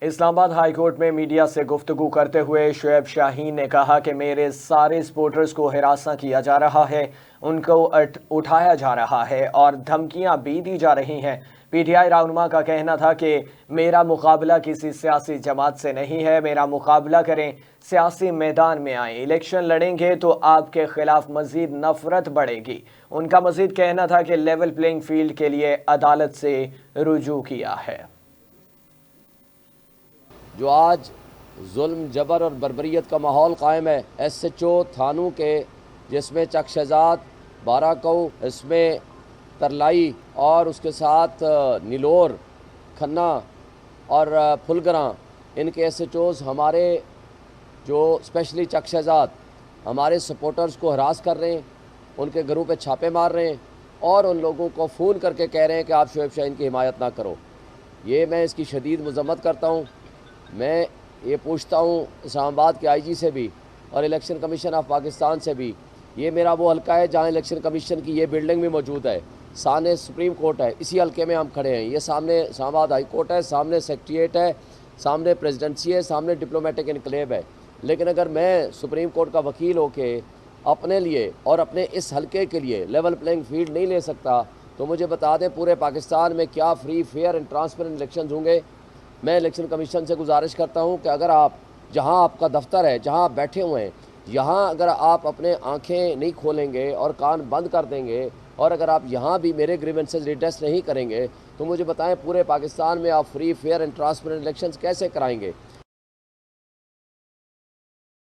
Islamabad high court में media से गुफ्तगू करते हुए शुएब शाहीन ने कहा कि मेरे सारे सपोर्टर्स को हिरासा किया जा रहा है, उनको उठाया जा रहा है और धमकियां भी दी जा रही हैं। पीटीआई रहनुमा का कहना था कि मेरा मुकाबला किसी सियासी जमात से नहीं है, मेरा मुकाबला करें, सियासी मैदान में आए, इलेक्शन लड़ेंगे तो आपके खिलाफ मजीद नफरत बढ़ेगी। उनका मजीद कहना था कि लेवल प्लेइंग फील्ड के लिए अदालत से रुजू किया है। जो आज जुल्म जबर और बर्बरियत का माहौल कायम है SHO थानों के, जिसमें चक शहजाद, बाराकऊ, इसमें तरलाई और उसके साथ नीलोर, खन्ना और फुलगरां, इनके SHOs हमारे जो स्पेशली चक शहजाद हमारे सपोर्टर्स को हरास कर रहे हैं, उनके घरों पे छापे मार रहे हैं और उन लोगों को फ़ोन करके कह रहे हैं कि आप शुएब शाहीन की हिमायत ना करो। ये मैं इसकी शदीद मज़म्मत करता हूँ। मैं ये पूछता हूँ इस्लामाबाद के IG से भी और इलेक्शन कमीशन ऑफ पाकिस्तान से भी, ये मेरा वो हल्का है जहाँ इलेक्शन कमीशन की ये बिल्डिंग भी मौजूद है, सामने सुप्रीम कोर्ट है, इसी हल्के में हम खड़े हैं। ये सामने इस्लामाबाद हाई कोर्ट है, सामने सेक्रेटेरिएट है, सामने प्रेसिडेंसी है, सामने डिप्लोमेटिक इनक्लेव है। लेकिन अगर मैं सुप्रीम कोर्ट का वकील होके अपने लिए और अपने इस हल्के के लिए लेवल प्लेइंग फील्ड नहीं ले सकता, तो मुझे बता दें पूरे पाकिस्तान में क्या free, fair and transparent election होंगे। मैं इलेक्शन कमीशन से गुजारिश करता हूं कि अगर आप, जहां आपका दफ्तर है, जहां आप बैठे हुए हैं, यहां अगर आप अपने आंखें नहीं खोलेंगे और कान बंद कर देंगे और अगर आप यहां भी मेरे ग्रीवेंसेस रिड्रेस नहीं करेंगे, तो मुझे बताएं पूरे पाकिस्तान में आप free, fair and transparent elections कैसे कराएंगे।